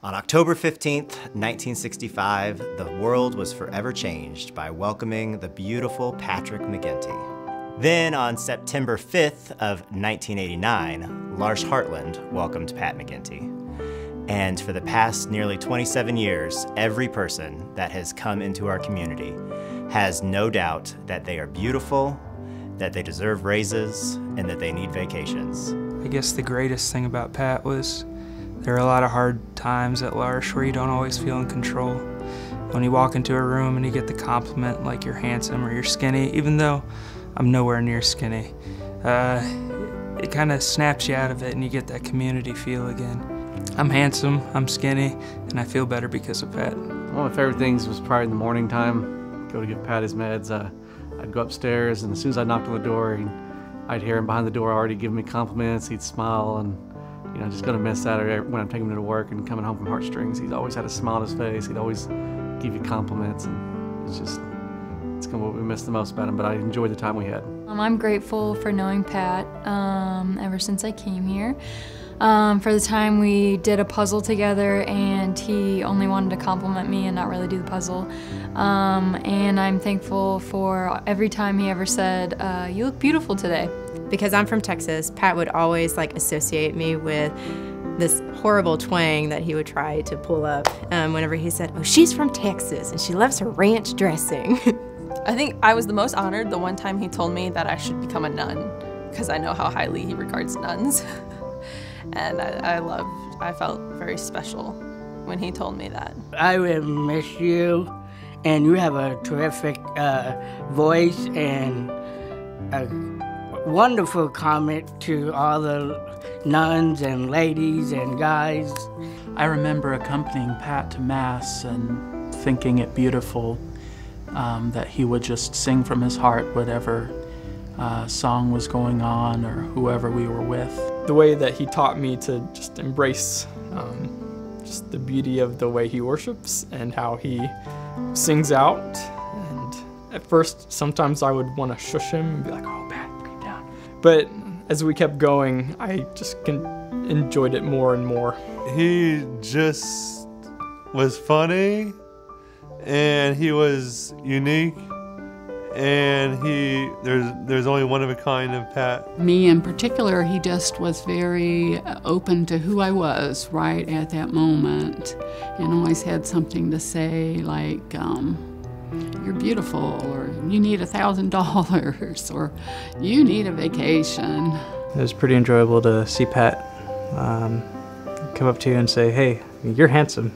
On October 15th, 1965, the world was forever changed by welcoming the beautiful Patrick McGinty. Then on September 5th of 1989, Lars Heartland welcomed Pat McGinty. And for the past nearly 27 years, every person that has come into our community has no doubt that they are beautiful, that they deserve raises, and that they need vacations. I guess the greatest thing about Pat was there are a lot of hard times at L'Arche where you don't always feel in control. When you walk into a room and you get the compliment like you're handsome or you're skinny, even though I'm nowhere near skinny, it kind of snaps you out of it and you get that community feel again. I'm handsome, I'm skinny, and I feel better because of Pat. One of my favorite things was probably in the morning time, go to give Pat his meds. I'd go upstairs, and as soon as I knocked on the door, I'd hear him behind the door already giving me compliments. He'd smile, and you know, just gonna miss that when I'm taking him to work and coming home from Heartstrings. He's always had a smile on his face. He'd always give you compliments, and it's kind of what we miss the most about him, but I enjoyed the time we had. I'm grateful for knowing Pat ever since I came here. For the time we did a puzzle together and he only wanted to compliment me and not really do the puzzle. And I'm thankful for every time he ever said, "You look beautiful today." Because I'm from Texas, Pat would always associate me with this horrible twang that he would try to pull up whenever he said, "Oh, she's from Texas and she loves her ranch dressing." I think I was the most honored the one time he told me that I should become a nun, because I know how highly he regards nuns. And I felt very special when he told me that. I will miss you, and you have a terrific voice and a wonderful comment to all the nuns and ladies and guys. I remember accompanying Pat to Mass and thinking it beautiful that he would just sing from his heart whatever song was going on or whoever we were with. The way that he taught me to just embrace just the beauty of the way he worships and how he sings out. And at first, sometimes I would want to shush him and be like, "Oh, Pat, bring it down." But as we kept going, I just enjoyed it more and more. He just was funny, and he was unique. And there's only one of a kind of Pat. Me in particular, he just was very open to who I was right at that moment, and always had something to say like, "You're beautiful," or "You need $1,000," or "You need a vacation." It was pretty enjoyable to see Pat come up to you and say, "Hey, you're handsome."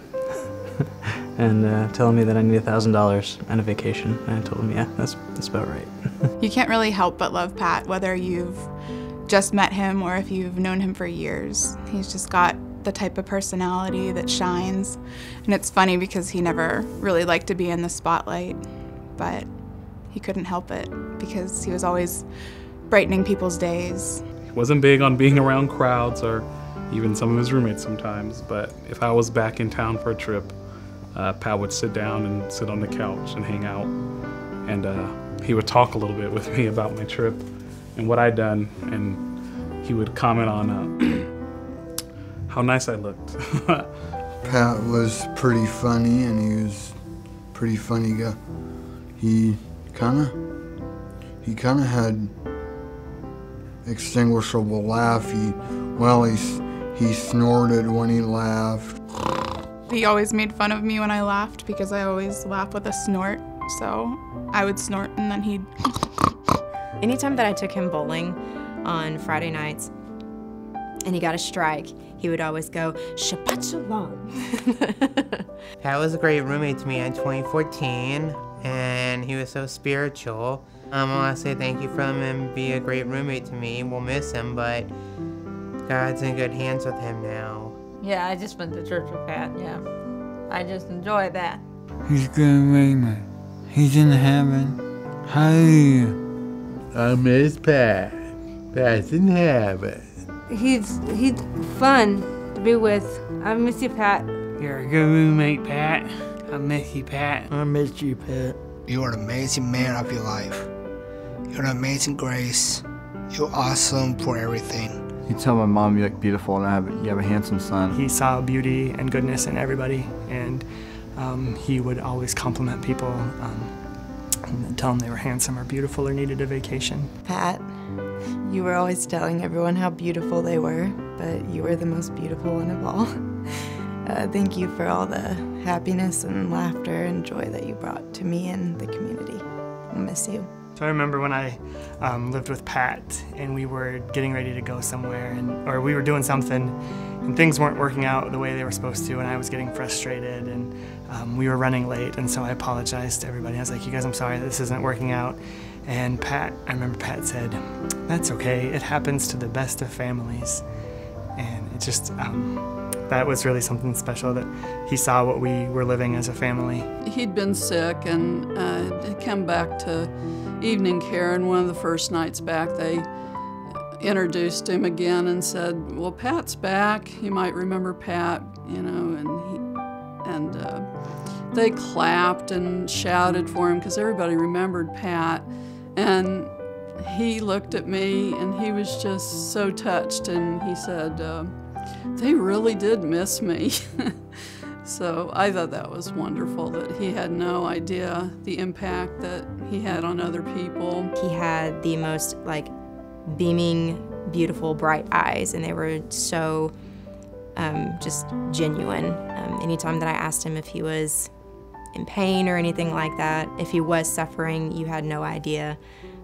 And telling me that I need $1,000 and a vacation. And I told him, yeah, that's about right. You can't really help but love Pat, whether you've just met him or if you've known him for years. He's just got the type of personality that shines. And it's funny because he never really liked to be in the spotlight, but he couldn't help it because he was always brightening people's days. He wasn't big on being around crowds or even some of his roommates sometimes, but if I was back in town for a trip, Pat would sit down and sit on the couch and hang out, and he would talk a little bit with me about my trip and what I'd done, and he would comment on how nice I looked. Pat was pretty funny, and he was a pretty funny guy. He kind of had extinguishable laugh. He snorted when he laughed. He always made fun of me when I laughed because I always laugh with a snort. So I would snort and then he'd... Anytime that I took him bowling on Friday nights and he got a strike, he would always go, "Shabbat shalom." Pat was a great roommate to me in 2014, and he was so spiritual. I want to say thank you from him and be a great roommate to me. We'll miss him, but God's in good hands with him now. Yeah, I just went to church with Pat, yeah. I just enjoy that. He's good man. He's in heaven. Hallelujah. I miss Pat. Pat's in heaven. He's fun to be with. I miss you, Pat. You're a good roommate, Pat. I miss you, Pat. I miss you, Pat. You are an amazing man of your life. You're an amazing grace. You're awesome for everything. You tell my mom you look beautiful and you have a handsome son. He saw beauty and goodness in everybody, and he would always compliment people and tell them they were handsome or beautiful or needed a vacation. Pat, you were always telling everyone how beautiful they were, but you were the most beautiful one of all. Thank you for all the happiness and laughter and joy that you brought to me and the community. I'll miss you. So I remember when I lived with Pat and we were getting ready to go somewhere, or we were doing something and things weren't working out the way they were supposed to, and I was getting frustrated, and we were running late, and so I apologized to everybody. I was like, you guys, I'm sorry, this isn't working out. And I remember Pat said, that's okay, it happens to the best of families. And it just, that was really something special, that he saw what we were living as a family. He'd been sick and had come back to evening care, and one of the first nights back they introduced him again and said, well, Pat's back. You might remember Pat, you know, and they clapped and shouted for him because everybody remembered Pat. And he looked at me and he was just so touched, and he said, they really did miss me. So I thought that was wonderful, that he had no idea the impact that he had on other people. He had the most beaming, beautiful, bright eyes, and they were so just genuine. Anytime that I asked him if he was in pain or anything like that, if he was suffering, you had no idea.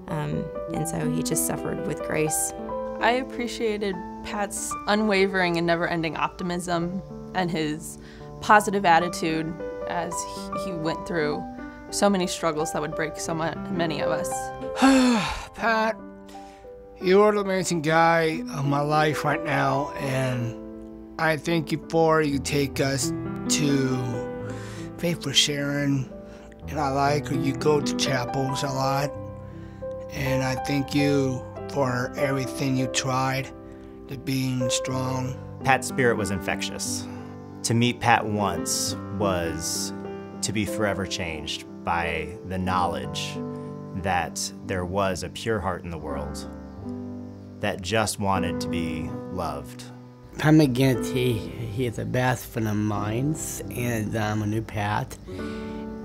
And so he just suffered with grace. I appreciated Pat's unwavering and never-ending optimism and his positive attitude as he went through so many struggles that would break so many of us. Pat, you're the amazing guy of my life right now, and I thank you for you take us to Faith for Sharon, and I like when you go to chapels a lot, and I thank you for everything you tried, to being strong. Pat's spirit was infectious. To meet Pat once was to be forever changed by the knowledge that there was a pure heart in the world that just wanted to be loved. Pat McGinty, he's the best friend of mine, and I knew Pat,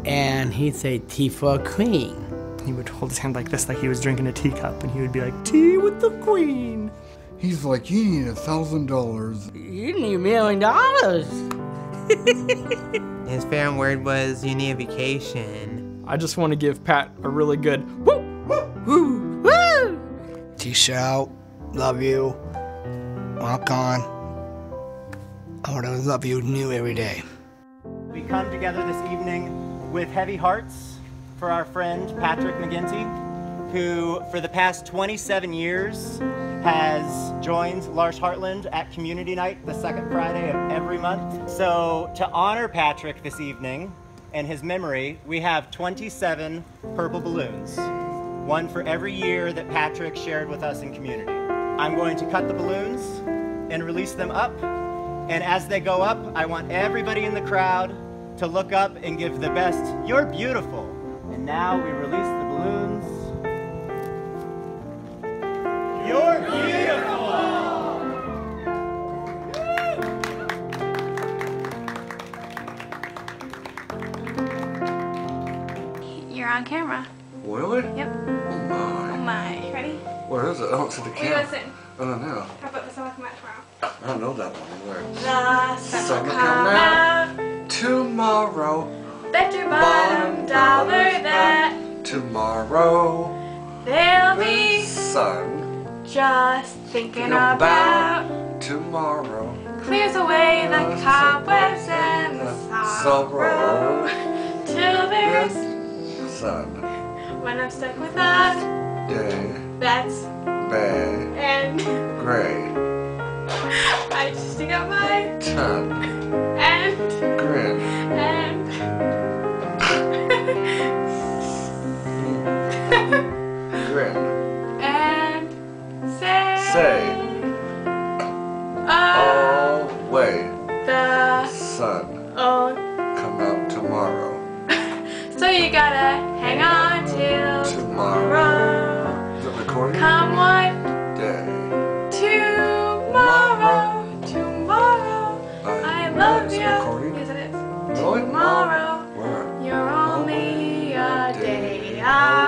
and he's a tea for a queen. He would hold his hand like this, like he was drinking a teacup, and he would be like, tea with the queen. He's like, you need $1,000. You need $1 million. His favorite word was, you need a vacation. I just want to give Pat a really good woo, woo, woo, woo. Peace out. Love you. Walk on. I want to love you new every day. We come together this evening with heavy hearts for our friend Patrick McGinty, who for the past 27 years has joined L'Arche Heartland at Community Night, the second Friday of every month. So to honor Patrick this evening and his memory, we have 27 purple balloons, one for every year that Patrick shared with us in community. I'm going to cut the balloons and release them up, and as they go up, I want everybody in the crowd to look up and give the best, "You're beautiful." And now we release the balloons. You're beautiful! You're on camera. Really? Yep. Oh my. Oh my. Ready? Where is it? I don't see the Where you camera. gonna sing? I don't know. How about the song will come out tomorrow? I don't know that one. Where? The sun will come come out. Tomorrow. Bet your bottom dollar that Tomorrow. there'll be Sun. just thinking about Tomorrow. clears away the cobwebs and the sorrow till there's Sun. when I'm stuck with a Day. that's Bay. and Gray. I just stick out my Ton. and Grin. and Grin. and say All way. the Sun. oh Come out tomorrow. so you gotta hang on till tomorrow. Is it recording? Come one, Day. 2 morning? Yes, it is. Really? Tomorrow, Where? you're only a day out.